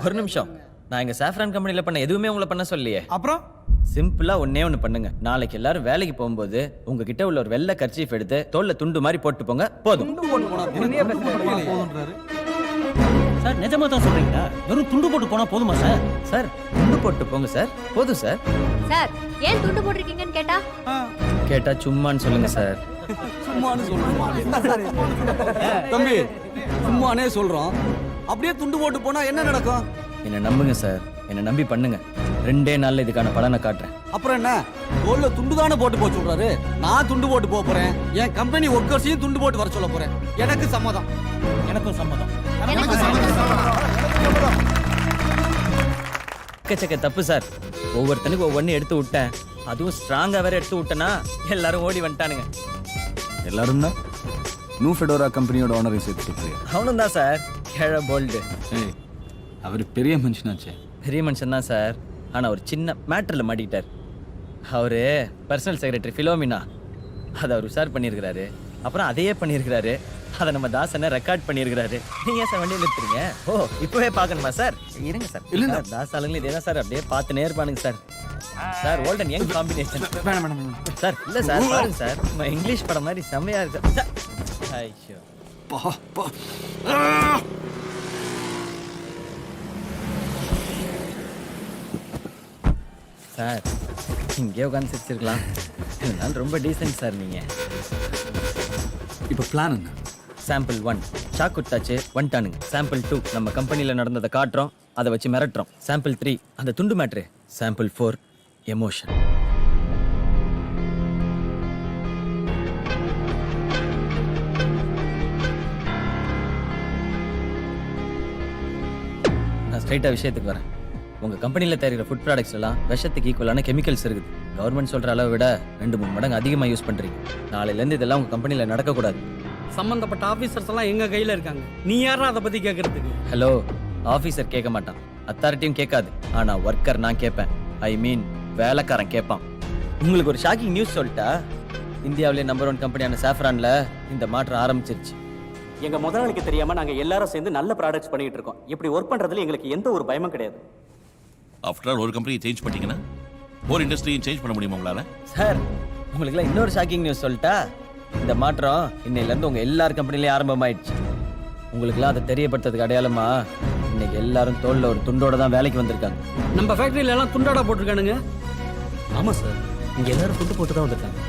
ஒரு நிமிஷம். நான் எங்கள் சாஃப்ரான் கம்பெனியில் பண்ண எதுவுமே உங்களை பண்ண சொல்லியே. அப்புறம் சிம்பிளாக ஒன்றே ஒன்று பண்ணுங்க. நாளைக்கு எல்லாரும் வேலைக்கு போகும்போது உங்ககிட்ட உள்ள ஒரு வெள்ளை கர்ச்சீஃப் எடுத்து தோல்ல துண்டு மாதிரி போட்டு போங்க, போதும். சார், நிஜமா தான் சொல்றீங்களா? வெறும் துண்டு போட்டு போனால் போதுமா சார்? சார், துண்டு போட்டு போங்க சார், போதும் சார். சார், ஏன் துண்டு போட்டிருக்கீங்கன்னு கேட்டா சும்மான்னு சொல்லுங்க சார். தம்பி, சும்மானே சொல்றோம். அப்படியே துண்டு போட்டு போனா என்ன நடக்கும்? என்னை நம்புங்க சார், என்னை நம்பி பண்ணுங்க. 2 நாள்ல இதுக்கான பலனை காட்டுறேன். அப்புறம் என்ன, தோல்ல துண்டு தானே போட்டு போக சொல்றாரு. நான் துண்டு போட்டு போக போறேன். என் கம்பெனி ஒர்க்கர்ஸையும் துண்டு போட்டு வர சொல்ல போறேன். எனக்கு சம்மதம். எனக்கும் சம்மதம். எக்கச்சக்க தப்பு சார். ஒவ்வொருத்தனுக்கு ஒவ்வொன்று எடுத்து விட்டேன். அதுவும் ஸ்ட்ராங்காக வேற எடுத்து விட்டேன்னா எல்லாரும் ஓடி வந்துட்டானுங்க. எல்லாரும்னா நியூ ஃபெடோரா கம்பெனியோட ஓனரை சேர்த்து சொல்றியா? அவனும் தான் சார், கேழ போல்டு. ஏய், அவர் பெரிய மனுஷனாச்சே. பெரிய மனுஷன் தான் சார், ஆனால் ஒரு சின்ன மேட்டரில் மாட்டிக்கிட்டார். அவர் பர்சனல் செக்ரட்டரி ஃபிலோமினா, அதை அவர் உஷார் பண்ணியிருக்கிறாரு. அப்புறம் அதையே பண்ணியிருக்கிறாரு. அதை நம்ம தாசனை ரெக்கார்ட் பண்ணியிருக்கிறாரு. நீங்க சார் வண்டியில் நிறுத்துறீங்க? ஓ இப்பவே பார்க்கணுமா சார்? இருங்க சார். இல்லை தாஸ் ஆளுங்களும் இதே தான் சார், அப்படியே பார்த்துனே இருப்பானுங்க sir. Sir olden young combination. Sir இல்லை சார் பாருங்க சார், நம்ம இங்கிலீஷ் படம் மாதிரி செம்மையா இருக்கு சார். ஐயோ சார், இங்கே உட்காந்து சிரிச்சிருக்கலாம். இதனால ரொம்ப டீசென்ட் சார் நீங்கள். இப்போ பிளான் என்ன? சாம்பிள் 1 ஷாக் கொடுத்தாச்சு, வந்துட்டானுங்க. சாம்பிள் 2 நம்ம கம்பெனியில் நடந்ததை காட்டுறோம், அதை வச்சு மிரட்டுறோம். சாம்பிள் 3 அந்த துண்டு மேட்ரு. Sample 4 emotion. நான் ஸ்ட்ரைட்டாக விஷயத்துக்கு வரேன். உங்கள் கம்பெனியில் தயாரிக்கிற ஃபுட் ப்ராடக்ட்ஸ் எல்லாம் விஷத்துக்கு ஈக்குவலான கெமிக்கல்ஸ் இருக்குது. கவர்மெண்ட் சொல்கிற அளவை விட 2-3 மடங்கு அதிகமாக யூஸ் பண்ணுறீங்க. நாளையிலேருந்து இதெல்லாம் உங்கள் கம்பெனியில் நடக்கக்கூடாது. சம்பந்தப்பட்ட ஆபீசர்ஸ் எல்லாம் எங்க கையில இருக்காங்க. நீ யாரா அதை பத்தி கேட்கறதுக்கு? ஹலோ, ஆஃபீஸர் கேட்க மாட்டான், அத்தாரிட்டியும் கேட்காது. ஆனால் ஒர்க்கர் நான் கேட்பேன். ஐ மீன் வேலைக்காரன் கேட்பான். உங்களுக்கு ஒரு ஷாக்கிங் நியூஸ் சொல்லிட்டா? இந்தியாவிலே நம்பர் 1 கம்பெனியான சாஃப்ரானில் இந்த மாற்றம் ஆரம்பிச்சிருச்சு. எங்க முதலாளிக்கு தெரியாம நாங்க எல்லாரும் சேர்ந்து நல்ல ப்ராடக்ட்ஸ் பண்ணிட்டு இருக்கோம். இப்படி ஒர்க் பண்றதுல எங்களுக்கு எந்த ஒரு பயமும் கிடையாது. ஆஃப்டர் ஆல் ஒரு கம்பெனியை சேஞ்ச் பண்ணிட்டீங்கன்னா ஒரு இண்டஸ்ட்ரியும் சேஞ்ச் பண்ண முடியுமா உங்களால? சார் உங்களுக்குலாம் இன்னொரு ஷாக்கிங் நியூஸ் சொல்லிட்டா? இந்த மாற்றம் இன்னையிலேருந்து உங்கள் எல்லார் கம்பெனிலையும் ஆரம்பமாயிடுச்சு. உங்களுக்குலாம் அதை தெரியப்படுத்துறதுக்கு அடையாளமா இன்னைக்கு எல்லாரும் தோளில் ஒரு துண்டோட தான் வேலைக்கு வந்திருக்காங்க. நம்ம ஃபேக்டரியில எல்லாம் துண்டாடா போட்டிருக்கானுங்க. ஆமா சார், இங்க எல்லாரும் துண்டு போட்டு தான் வந்திருக்காங்க.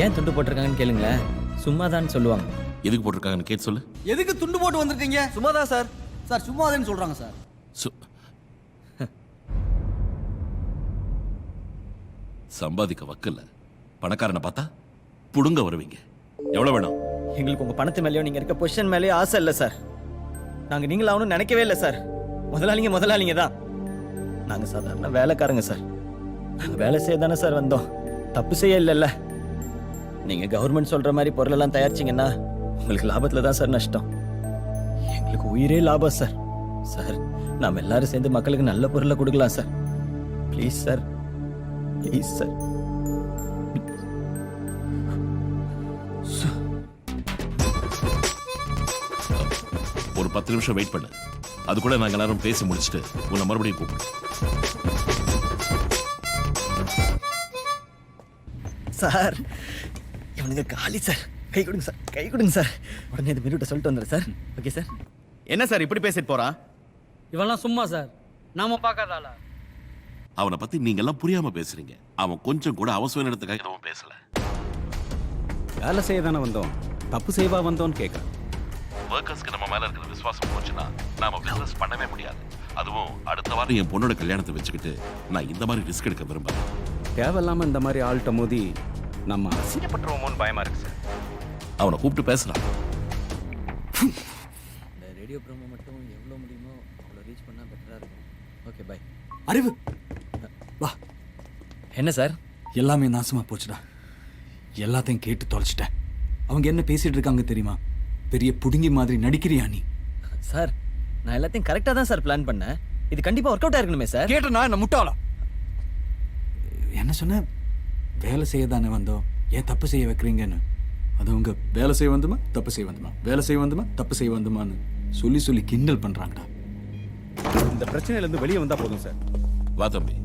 ஏன் துண்டு போட்டிருக்காங்கன்னு கேளுங்களேன், சும்மா தான் சொல்லுவாங்க. எதுக்கு போட்டிருக்காங்கன்னு கேட்டு சொல்லு. எதுக்கு துண்டு போட்டு வந்திருக்கீங்க? சும்மா தான் சார். சார் சும்மா தான் சொல்றாங்க சார். சம்பாதிக்க வக்கல்ல, பணக்காரனை பார்த்தா புடுங்க வருவீங்க. எவ்வளவு வேணும்? எங்களுக்கு உங்கள் பணத்து மேலேயோ நீங்கள் இருக்க பொசிஷன் மேலேயோ ஆசை இல்லை சார். நாங்கள் நீங்களாகணும் நினைக்கவே இல்லை சார். முதலாளிங்க தான். நாங்கள் சாதாரண வேலைக்காரங்க சார். நாங்கள் வேலை செய்ய தானே சார் வந்தோம், தப்பு செய்ய இல்லைல்ல. நீங்கள் கவர்மெண்ட் சொல்கிற மாதிரி பொருளெல்லாம் தயாரிச்சிங்கன்னா உங்களுக்கு லாபத்தில் தான் சார் நஷ்டம். எங்களுக்கு உயிரே லாபம் சார். சார் நாம் எல்லாரும் சேர்ந்து மக்களுக்கு நல்ல பொருளை கொடுக்கலாம் sir. Please sir, please sir. ஒரு 10 நிமிஷம் வெயிட் பண்ணு. அது கூட நாங்க எல்லாரும் பேசி முடிச்சுட்டு உன்னை மறுபடியும் கூப்பிடு. சார் இவனுங்க காலி சார். கை கொடுங்க சார், கை கொடுங்க சார். உடனே இது மிருட்ட சொல்லிட்டு வந்துடுறேன் சார். Okay sir. என்ன சார் இப்படி பேசிட்டு போறான்? இவெல்லாம் சும்மா சார், நாம பார்க்காதால. அவனை பத்தி நீங்க எல்லாம் புரியாம பேசுறீங்க. அவன் கொஞ்சம் கூட அவசர இடத்துக்காக அவன் பேசல. வேலை செய்ய தானே வந்தோம், தப்பு செய்வா வந்தோன்னு கேட்குறேன். ஒர்க்கர்ஸ்க்கு நம்ம மேல இருக்கிற விசுவாசம் போச்சுன்னா நாம பிசினஸ் பண்ணவே முடியாது. அதுவும் அடுத்த வாரம் என் பொண்ணோட கல்யாணத்தை வச்சுக்கிட்டு நான் இந்த மாதிரி ரிஸ்க் எடுக்க விரும்புறேன். தேவையில்லாம இந்த மாதிரி ஆள்கிட்ட மோதி நம்ம அசிங்கப்பட்டுருவோமோன்னு பயமா இருக்கு சார். அவனை கூப்பிட்டு பேசலாம். இந்த ரேடியோ ப்ரோமோ மட்டும் எவ்வளோ முடியுமோ அவ்வளோ ரீச் பண்ணால் பெட்டராக இருக்கும். Okay bye. அறிவு வா. என்ன சார்? எல்லாமே நாசமா போச்சுடா. எல்லாத்தையும் கேட்டு தொலைச்சிட்டேன். அவங்க என்ன பேசிட்டு இருக்காங்க தெரியுமா? பெரிய புடுங்கி மாதிரி நடிக்கிறியா நீ? சார் நான் எல்லாத்தையும் கரெக்டாக தான் சார் பிளான் பண்ணேன். இது கண்டிப்பாக ஒர்க் அவுட் ஆயிருக்கணுமே சார். கேட்டனா என்ன முட்டாளா? என்ன சொன்ன? வேலை செய்ய தானே வந்தோம், ஏன் தப்பு செய்ய வைக்கிறீங்கன்னு. அது அவங்க வேலை செய்ய வந்துமா தப்பு செய்ய வந்துமா, வேலை செய்ய வந்துமா தப்பு செய்ய வந்துமான்னு சொல்லி சொல்லி கிண்டல் பண்றாங்கடா. இந்த பிரச்சனையில இருந்து வெளியே வந்தா போதும் சார். வா தம்பி,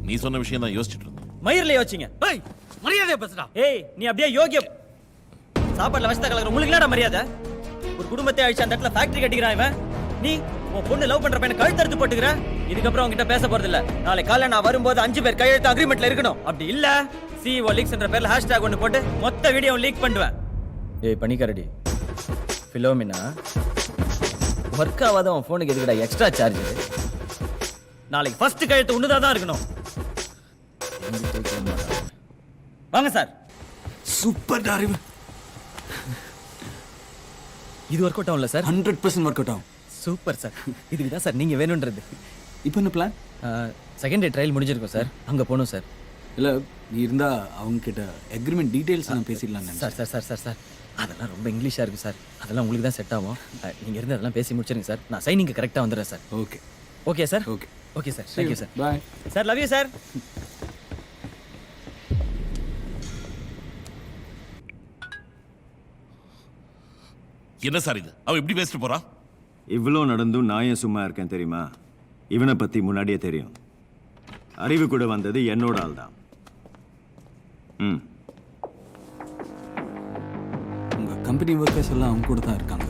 நீ சொன்ன விஷயம் தான் யோசிச்சுட்டு இருந்தேன். மயிரில் யோசிச்சிங்க. ஏய் மரியாதையா பேசுடா. ஏய் நீ அப்படியே யோகியம். சாப்பாடுல வசதி கலக்கிற உங்களுக்கு என்னடா மரியாதை? ஒரு குடும்பத்தை அழிச்சு அந்த இடத்துல ஃபேக்டரி கட்டிக்கிறான் இவன். நீ உன் பொண்ணு லவ் பண்ற பையனை கழுத்தறுத்து போட்டுக்கிற. இதுக்கப்புறம் உங்ககிட்ட பேச போறது இல்ல. நாளை காலைல நான் வரும்போது 5 பேர் கையெழுத்து அக்ரிமெண்ட்ல இருக்கணும். அப்படி இல்ல CEO லீக்ஸ் என்ற பேர்ல ஹேஷ்டேக் ஒன்று போட்டு மொத்த வீடியோ லீக் பண்ணுவேன். ஏய் பனிக்கரடி ஃபிலோமினா, ஒர்க் ஆகாத உன் ஃபோனுக்கு எதுக்குடா எக்ஸ்ட்ரா சார்ஜ்? நாளைக்கு ஃபர்ஸ்ட் கையெழுத்து உண்டுதான் தான் இருக்கணும். வாங்க சார். சூப்பர் அறிவு. இது ஒர்க் அவுட் ஆகும்ல சார்? 100% ஒர்க் அவுட் ஆகும். Super sir. இதுக்கு தான் சார் நீங்க வேணும்ன்றது. இப்போ என்ன பிளான்? செகண்ட் டே ட்ரையல் முடிஞ்சிருக்கும் சார். அங்கே போகணும் சார். இல்லை நீ இருந்தா அவங்க கிட்ட அக்ரிமெண்ட் டீடைல்ஸ் நான் பேசிடலாம் sir. Sir sir sir sir அதெல்லாம் ரொம்ப இங்கிலீஷாக இருக்குது சார். அதெல்லாம் உங்களுக்கு தான் செட் ஆகும். நீங்கள் இருந்து அதெல்லாம் பேசி முடிச்சிருங்க சார். நான் சைனிங்கு கரெக்டாக வந்துடுறேன் sir. Okay okay sir. Okay okay sir. Thank you sir. Bye sir. Love you sir. என்ன சார் இது? அவன் எப்படி பேசிட்டு போறான்? இவ்வளோ நடந்தும் நான் ஏன் சும்மா இருக்கேன் தெரியுமா? இவனை பற்றி முன்னாடியே தெரியும். அறிவு கூட வந்தது என்னோட ஆள் தான். ம். உங்கள் கம்பெனி ஒர்க்கர்ஸ் எல்லாம் அவங்க கூட தான் இருக்காங்க.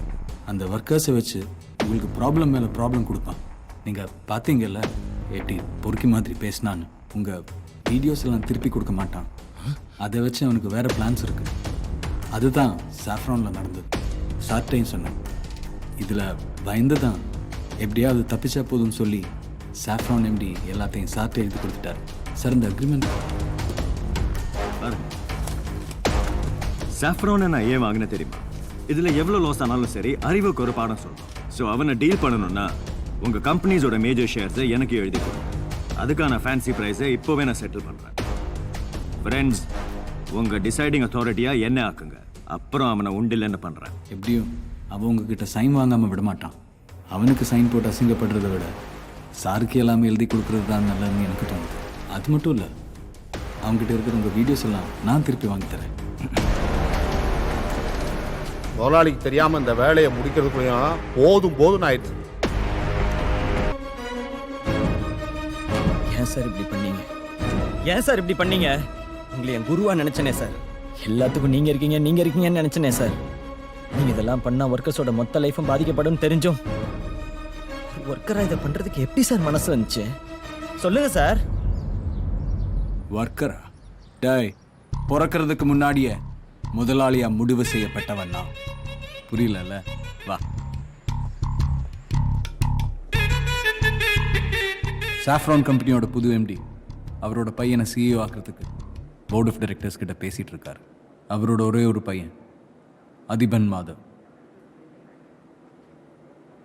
அந்த ஒர்க்கர்ஸை வச்சு உங்களுக்கு ப்ராப்ளம் மேலே ப்ராப்ளம் கொடுப்பான். நீங்கள் பார்த்தீங்கல்ல எப்படி பொறுக்கி மாதிரி பேசினான்னு. உங்கள் வீடியோஸ் எல்லாம் திருப்பி கொடுக்க மாட்டான். அதை வச்சு அவனுக்கு வேறு பிளான்ஸ் இருக்குது. அதுதான் சாஃப்ரானில் நடந்தது. சார்ட்டையும் சொன்னேன். இதில் பயந்து தான் எப்படியாவது தப்பிச்சா போதும்னு சொல்லி சாஃப்ரான் எம்டி எல்லாத்தையும் சார்ட்டை எழுதி கொடுத்துட்டாரு. சார் இந்த அக்ரிமெண்ட் சாஃப்ரானை நான் ஏன் வாங்கினேன் தெரியுமா? இதில் எவ்வளோ லாஸ் ஆனாலும் சரி அறிவுக்கு ஒரு பாடம் சொல்லணும். ஸோ அவனை டீல் பண்ணணும்னா உங்கள் கம்பெனிஸோட மேஜர் ஷேர்ஸை எனக்கு எழுதி கொடுங்க. அதுக்கான ஃபேன்சி ப்ரைஸை இப்போவே நான் செட்டில் பண்ணுறேன். ஃப்ரெண்ட்ஸ், உங்கள் டிசைடிங் அத்தாரிட்டியாக என்ன ஆக்குங்க. அப்புறம் அவனை உண்டில்லைன்னு பண்ணுறேன். எப்படியும் அவன் உங்ககிட்ட சைன் வாங்காமல் விட மாட்டான். அவனுக்கு சைன் போட்டு அசிங்கப்படுறதை விட சாருக்கு எல்லாமே எழுதி கொடுக்குறது தான் நல்லதுன்னு எனக்கு தோணுது. அது மட்டும் இல்லை, அவங்ககிட்ட இருக்கிற உங்கள் வீடியோஸ் எல்லாம் நான் திருப்பி வாங்கி தரேன். முதலாளிக்கு தெரியாமல் இந்த வேலையை முடிக்கிறதுக்குள்ளேயும் போதும் ஆயிடுச்சு. ஏன் சார் இப்படி பண்ணீங்க? ஏன் சார் இப்படி பண்ணீங்க? உங்களை என் குருவா நினைச்சனே சார். எல்லாத்துக்கும் நீங்க இருக்கீங்கன்னு நினைச்சனே சார். நீங்க இதெல்லாம் பண்ணா ஒர்க்கர்ஸோட மொத்த லைஃபும் பாதிக்கப்படும் தெரிஞ்சும் ஒர்க்கரா இதை பண்றதுக்கு எப்படி சார் மனசு வந்துச்சு? சொல்லுங்க சார். ஒர்க்கரா? டேய், பிறக்கிறதுக்கு முன்னாடியே முதலாளியா முடிவு செய்யப்பட்டவன் தான். புரியலல்ல? வா. சாஃப்ரான் கம்பெனியோட புது எம்டி அவரோட பையனை சிஇஓ ஆக்குறதுக்கு போர்ட் ஆஃப் டைரக்டர்ஸ் கிட்ட பேசிட்டு இருக்காரு. அவரோட ஒரே ஒரு பையன் அதிபன் மாதவ்.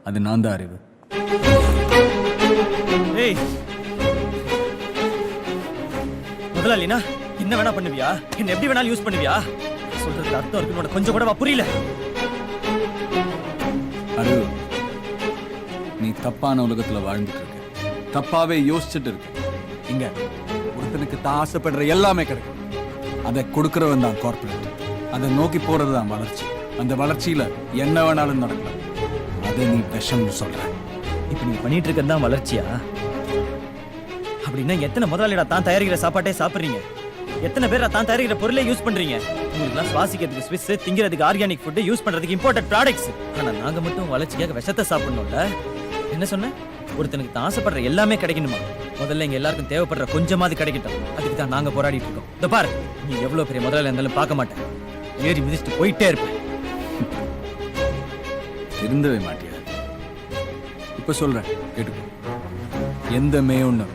அது நான் தான் அறிவு. ஏய், முதலாளினா என்ன வேணா பண்ணுவியா? என்ன எப்படி வேணாலும் யூஸ் பண்ணுவியா? சொல்றது அர்த்தம் இருக்கு கொஞ்சம் கூட புரியல. அறிவு, நீ தப்பான உலகத்துல வாழ்ந்துட்டு இருக்க. தப்பாவே யோசிச்சுட்டு இருக்க. இங்க ஒருத்தனுக்கு தான் ஆசைப்படுற எல்லாமே கிடைக்கும். அதை கொடுக்கறவன் தான் கார்பரேட். அதை நோக்கி போறது தான் வளர்ச்சி. அந்த வளர்ச்சியில என்ன வேணாலும் நடக்கலாம். அதை நீ விஷம்னு சொல்ற. இப்ப நீ பண்ணிட்டு இருக்கிறது தான் வளர்ச்சியா? அப்படின்னா எத்தனை முதலாளிடா தான் தயாரிக்கிற சாப்பாட்டே சாப்பிடுறீங்க? எத்தனை பேர் தான் தயாரிக்கிற பொருளை யூஸ் பண்றீங்க? உங்களுக்குலாம் சுவாசிக்கிறதுக்கு ஸ்விஸ், திங்கிறதுக்கு ஆர்கானிக் ஃபுட், யூஸ் பண்றதுக்கு இம்போர்ட்டட் ப்ராடக்ட்ஸ். ஆனா நாங்க மட்டும் வளர்ச்சிக்காக விஷத்தை சாப்பிடணும்ல. என்ன சொன்ன? ஒருத்தனுக்கு தான் ஆசைப்படுற எல்லாமே கிடைக்கணுமா? முதல்ல எங்க எல்லாருக்கும் தேவைப்படுற கொஞ்சமாவது கிடைக்கட்டும். அதுக்கு தான் நாங்க போராடிட்டு இருக்கோம். இந்த பாரு, நீ எவ்வளவு பெரிய முதலாளி இருந்தாலும் பார்க்க மாட்டேன். ஏறி மிதிச்சுட்டு போயிட்டே இருப்பேன். திருந்தவே மாட்டியா? இப்ப சொல்றேன், கேட்டுக்கோ. எந்த மே ஒண்ணு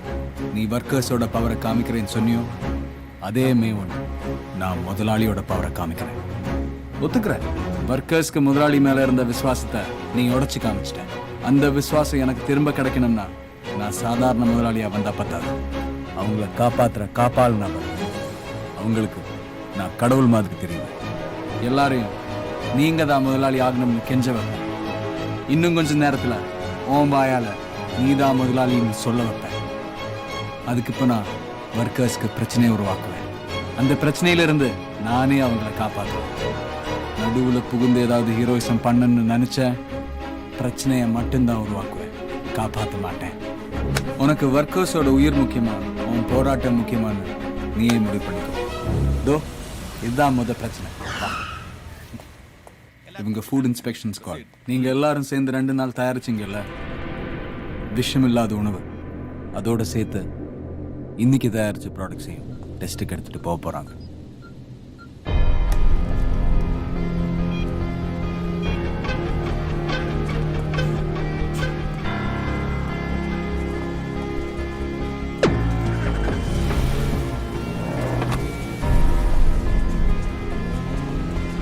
நீ ஒர்க்கர்ஸோட பவரை காமிக்கிறேன்னு சொன்னியோ, அதே மே ஒண்ணு நான் முதலாளியோட பவரை காமிக்கிறேன். ஒத்துக்கிறேன், ஒர்க்கர்ஸ்க்கு முதலாளி மேல இருந்த விசுவாசத்தை நீ உடைச்சு காமிச்சிட்ட. அந்த விசுவாசம் எனக்கு திரும்ப கிடைக்கணும்னா நான் சாதாரண முதலாளியா வந்தா பத்தாது. அவங்கள காப்பாத்துற காப்பாள் நபர். அவங்களுக்கு நான் கடவுள் மாதிரி தெரியும். எல்லாரையும் நீங்க தான் முதலாளி ஆகணும்னு கெஞ்ச வைப்பேன். இன்னும் கொஞ்சம் நேரத்துல ஓம்பாயால நீ தான் முதலாளின்னு சொல்ல வைப்பேன். அதுக்கு இப்போ நான் ஒர்க்கர்ஸ்க்கு பிரச்சனையை உருவாக்குவேன். அந்த பிரச்சனையிலிருந்து நானே அவங்கள காப்பாற்றுவேன். நடுவில் புகுந்து ஏதாவது ஹீரோயிசம் பண்ணணும்னு நினைச்சேன், பிரச்சனையை மட்டும்தான் உருவாக்குவேன், காப்பாற்ற மாட்டேன். உனக்கு ஒர்க்கர்ஸோட உயிர் முக்கியமா, உன் போராட்டம் முக்கியமானு நீயே முடிவு பண்ணிக்கோ. இதோ இதுதான் முதல் பிரச்சனை. இவங்க ஃபுட் இன்ஸ்பெக்ஷன் ஸ்குவாட். நீங்க எல்லாரும் சேர்ந்து 2 நாள் தயாரிச்சிங்கல்ல விஷம் இல்லாத உணவு, அதோட சேர்த்து இன்னைக்கு தயாரிச்ச ப்ராடக்ட்ஸையும் டெஸ்ட்டுக்கு எடுத்துட்டு போக போறாங்க.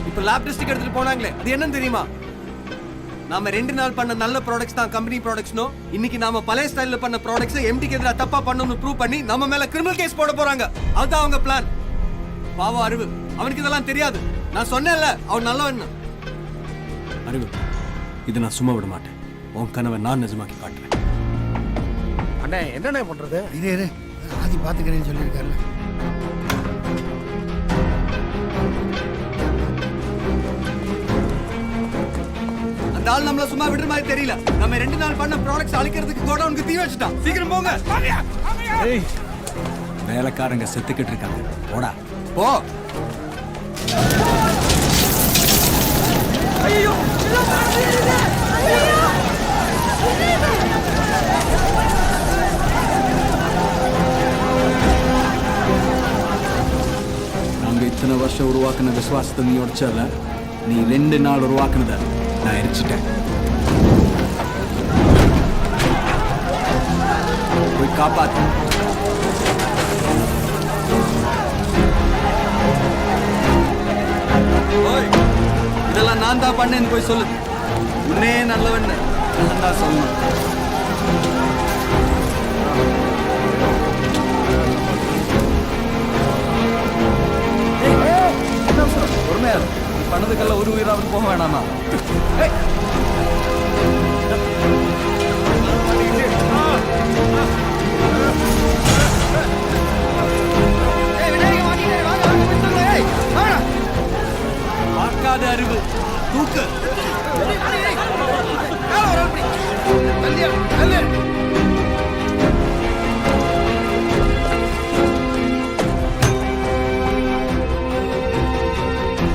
இப்போ லேப் டெஸ்ட்டுக்கு எடுத்துட்டு போனாங்களே, அது என்னன்னு தெரியுமா? நாம 2 நாள் பண்ண நல்ல ப்ராடக்ட்ஸ் தான் கம்பெனி ப்ராடக்ட்ஸ்னோ, இன்னைக்கு நாம பழைய ஸ்டைல்ல பண்ண ப்ராடக்ட்ஸ் எம்டிக்கு எதிராக தப்பா பண்ணணும்னு ப்ரூவ் பண்ணி நம்ம மேல கிரிமினல் கேஸ் போட போறாங்க. அதுதான் அவங்க பிளான். பாவம் அறிவு, அவனுக்கு இதெல்லாம் தெரியாது. நான் சொன்னேன்ல, அவன் நல்லவன். அறிவு, இதை நான் சும்மா விட மாட்டேன். உன் கனவை நான் நிஜமாக்கி காட்டுறேன். அண்ணே, என்னண்ணே பண்றது? இரு ஆதி பாத்துக்கிறேன்னு சொல்லியிருக்காருல்ல. அந்த ஆள் நம்மள சும்மா விடுற மாதிரி தெரியல. நம்ம 2 நாள் பண்ண ப்ராடக்ட்ஸ் அழிக்கிறதுக்கு கோடவுனுக்கு தீ வச்சுட்டான். சீக்கிரம் போங்க. ஏய் வேலைக்காரங்க செத்துக்கிட்டு இருக்காங்க. போடா போ. ஐயோ நாங்க இத்தனை வருஷம் உருவாக்குன விசுவாசத்தை நீ உடைச்சல, நீ 2 நாள் உருவாக்குனத நான் எரிச்சிட்டேன். போய் காப்பாத்து. ஓய், இதெல்லாம் நான் தான் பண்ணேன்னு போய் சொல்லு. உன்னே நல்லவன் நான் தான் சொல்லணும். பொறுமையா பண்ணதுக்கெல்லாம் ஒரு உயிராவது போக வேணாமா? பார்க்காத அறிவு தூக்கு.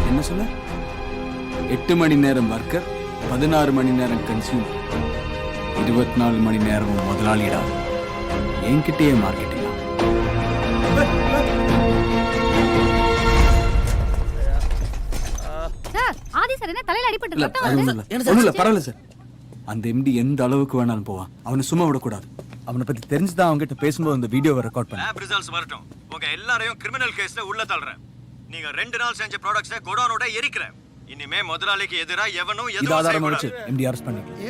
என்ன சொல்ல? 8 மணி நேரம் ஒர்க்கர், 16 மணி நேரம் கன்சியூமர், 24 மணி நேரம் முதலாளிடா. என்கிட்டயே மார்க்கெட்டிங். சார் ஆதி சார் என்ன தலையில அடிபட்டு இல்ல, ரத்தம் அது வருது? ஒண்ணும் இல்ல, பரவாயில்ல சார். அந்த எம்டி எந்த அளவுக்கு வேணாலும் போவான். அவனை சும்மா விடக்கூடாது. அவனை பத்தி தெரிஞ்சுதான் அவங்ககிட்ட பேசும்போது அந்த வீடியோவை ரெக்கார்ட் பண்ண. லேப் ரிசல்ட்ஸ் வரட்டும். உங்க எல்லாரையும் கிரிமினல் கேஸ்ல உள்ள தள்ளுறேன். நீங்க 2 நாள் செஞ்ச ப்ராடக்ட்ஸை கோடவுனோட எரிக்கிறேன். இனிமே முதலாளிக்கு எதிரா எவனும் இது எதுவும் ஆதாரமா செய்யக்கூடாது. வச்சு எம்டி அரெஸ்ட் பண்ணிக்கலாம்.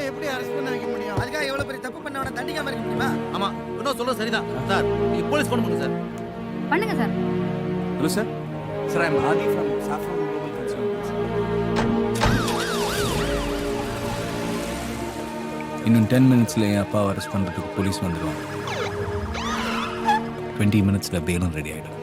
எப்படி அரெஸ்ட் பண்ண வைக்க முடியும்? அதுக்காக எவ்வளவு பெரிய தப்பு பண்ணவன தண்டிக்காம இருக்க முடியுமா? ஆமா இன்னும் சொல்ல சரிதான் சார். நீங்க போலீஸ் ஃபோன் பண்ணுங்க சார். பண்ணுங்க sir. Hello sir. Sir, I am Aadhi from Saffron Global Consultancy. இன்னும் 10 மினிட்ஸ்ல என் அப்பாவை அரெஸ்ட் பண்றதுக்கு போலீஸ் வந்துடுவாங்க. 20 மினிட்ஸ்ல பேலும் ரெடி ஆயிடும்.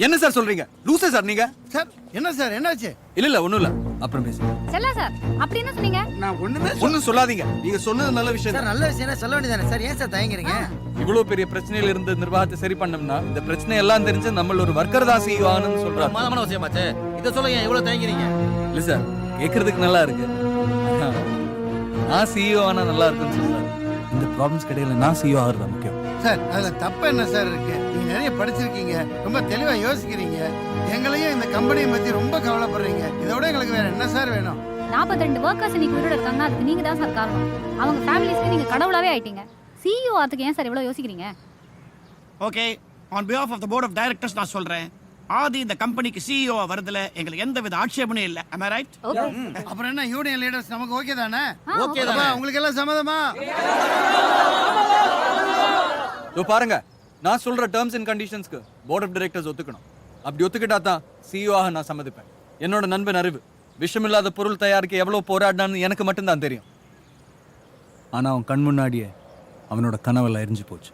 என்ன சார் சொல்றீங்க? லூசா சார் நீங்க? சார் என்ன சார் என்னாச்சு? இல்ல ஒண்ணும் இல்ல, அப்புறம் பேசுறேன். செல்லா சார் அப்படி என்ன சொன்னீங்க? நான் ஒண்ணுமே ஒண்ணும் சொல்லாதீங்க. நீங்க சொன்னது நல்ல விஷயம் சார், தான். நல்ல விஷயம் சொல்ல வேண்டியதானே சார்? ஏன் சார் தயங்குறீங்க? இவ்வளவு பெரிய பிரச்சனையில இருந்து நிர்வாகத்தை சரி பண்ணோம்னா இந்த பிரச்சனை எல்லாம் தெரிஞ்சு நம்ம ஒரு வர்க்கர் தான் செய்வாங்கன்னு சொல்றாங்க. பிரமாதமான விஷயமாச்சே. இதை சொல்ல ஏன் இவ்வளவு தயங்குறீங்க? இல்ல சார், கேட்கறதுக்கு நல்லா இருக்கு. நான் சிஇஓ ஆனா நல்லா இருக்குன்னு சொல்றாரு. இந்த ப்ராப்ளம்ஸ் கிடையாது, நான் சிஇஓ ஆகுறது முக்கியம். சார் அதுல தப்பு என்ன சார் இருக்கு? நீங்க நிறைய படிச்சிருக்கீங்க, ரொம்ப தெளிவா யோசிக்கிறீங்க. எங்களையும் இந்த கம்பெனியை பத்தி ரொம்ப கவலைப்படுறீங்க. இதோட எங்களுக்கு வேற என்ன சார் வேணும்? 42 ஒர்க்கர்ஸ் இன்னைக்கு உயிரோட இருக்காங்கன்னா அதுக்கு நீங்க தான் சார் காரணம். அவங்க ஃபேமிலிஸ்க்கு நீங்க கடவுளாவே ஆயிட்டீங்க. சிஇஓ ஆத்துக்கு ஏன் சார் இவ்வளவு யோசிக்கிறீங்க? Okay, on behalf of the board of directors நான் சொல்றேன், ஆதி இந்த கம்பெனிக்கு சிஇஓ வரதுல எங்களுக்கு எந்த வித ஆட்சேபனையும் இல்ல. am I right? அப்புறம் என்ன யூனியன் லீடர்ஸ் நமக்கு ஓகே தானே? ஓகே தானே. உங்களுக்கு எல்லாம் சம்மதமா? இதோ பாருங்க, நான் சொல்ற டேர்ம்ஸ் அண்ட் கண்டிஷன்ஸ்க்கு போர்ட் ஆஃப் டைரக்டர்ஸ் ஒத்துக்கணும். அப்படி ஒத்துக்கிட்டா தான் சிஇஓ ஆக நான் சம்மதிப்பேன். என்னோட நண்பன் அறிவு விஷமில்லாத பொருள் தயாரிக்க எவ்வளவு போராடினான்னு எனக்கு மட்டும்தான் தெரியும். ஆனா அவன் கண் முன்னாடியே அவனோட கனவெல்லாம் எரிஞ்சு போச்சு.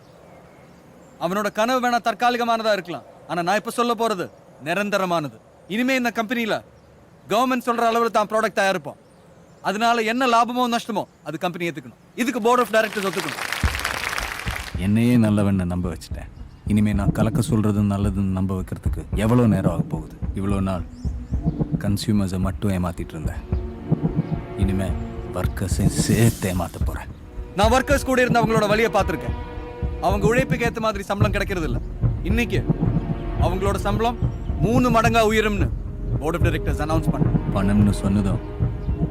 அவனோட கனவு வேணா தற்காலிகமானதா இருக்கலாம், ஆனா நான் இப்ப சொல்ல போறது நிரந்தரமானது. இனிமே இந்த கம்பெனில கவர்மெண்ட் சொல்ற அளவுல தான் ப்ராடக்ட் தயாரிப்போம். அதனால என்ன லாபமோ நஷ்டமோ அது கம்பெனி ஏத்துக்கணும். இதுக்கு போர்ட் ஆஃப் டைரக்டர்ஸ் ஒத்துக்கணும். என்னையே நல்லவன்னு நம்ப வச்சுட்டேன். இனிமே நான் கலக்க சொல்றது நல்லதுன்னு நம்ப வைக்கிறதுக்கு எவ்வளவு நேரம் ஆக போகுது? இவ்வளவு நாள் கன்சியூமர்ஸை மட்டும் ஏமாத்திட்டு இருந்தேன். இனிமே ஒர்க்கர்ஸையும் சேர்த்து ஏமாத்த போறேன். நான் ஒர்க்கர்ஸ் கூட இருந்து அவங்களோட வழியை பார்த்துருக்கேன். அவங்க உழைப்புக்கு ஏற்ற மாதிரி சம்பளம் கிடைக்கிறது இல்லை. இன்னைக்கு அவங்களோட சம்பளம் 3 மடங்கா உயரும்னு போர்ட் ஆஃப் டைரக்டர்ஸ் அனௌன்ஸ் பண்ணணும்னு சொன்னதும்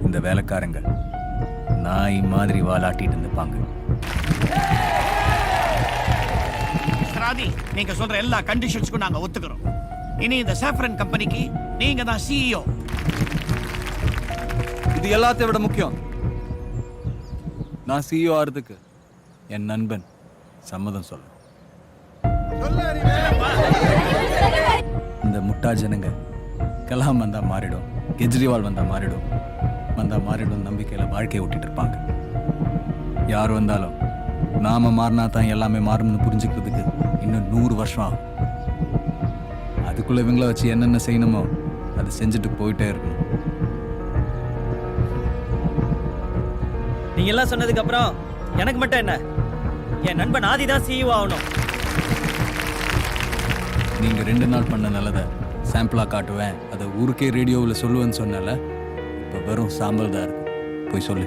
இந்த வேலைக்காரங்க நாய் மாதிரி வாலாட்டிட்டு இருந்துப்பாங்க. ஆதி, நீங்க சொல்ற எல்லா கண்டிஷன்ஸ்க்கும் நாங்க ஒத்துக்கிறோம். இனி இந்த சாஃப்ரன் கம்பெனிக்கு நீங்க தான் சிஇஓ. இது எல்லாத்தையும் விட முக்கியம், நான் சிஇஓ ஆகிறதுக்கு என் நண்பன் சம்மதம் சொல்லணும். இந்த முட்டா ஜனங்க கலாம் வந்தா மாறிடும், கெஜ்ரிவால் வந்தா மாறிடும் நம்பிக்கையில வாழ்க்கையை ஓட்டிட்டு இருப்பாங்க. யார் வந்தாலும் நாம மாறினா தான் எல்லாமே மாறும்னு புரிஞ்சுக்கிறதுக்கு இன்னும் 100 வருஷம் ஆகும். அதுக்குள்ள இவங்கள வச்சு என்னென்ன செய்யணுமோ அதை செஞ்சுட்டு போயிட்டே இருக்கணும். நீங்க எல்லாம் சொன்னதுக்கு அப்புறம் எனக்கு மட்டும் என்ன, என் நண்பன் ஆதி தான் சிஇஓ ஆகணும். நீங்க 2 நாள் பண்ண நல்லதை சாம்பிளா காட்டுவேன், அதை ஊருக்கே ரேடியோவில் சொல்லுவேன்னு சொன்னால இப்போ வெறும் சாம்பல் தான் இருக்கு. போய் சொல்லு.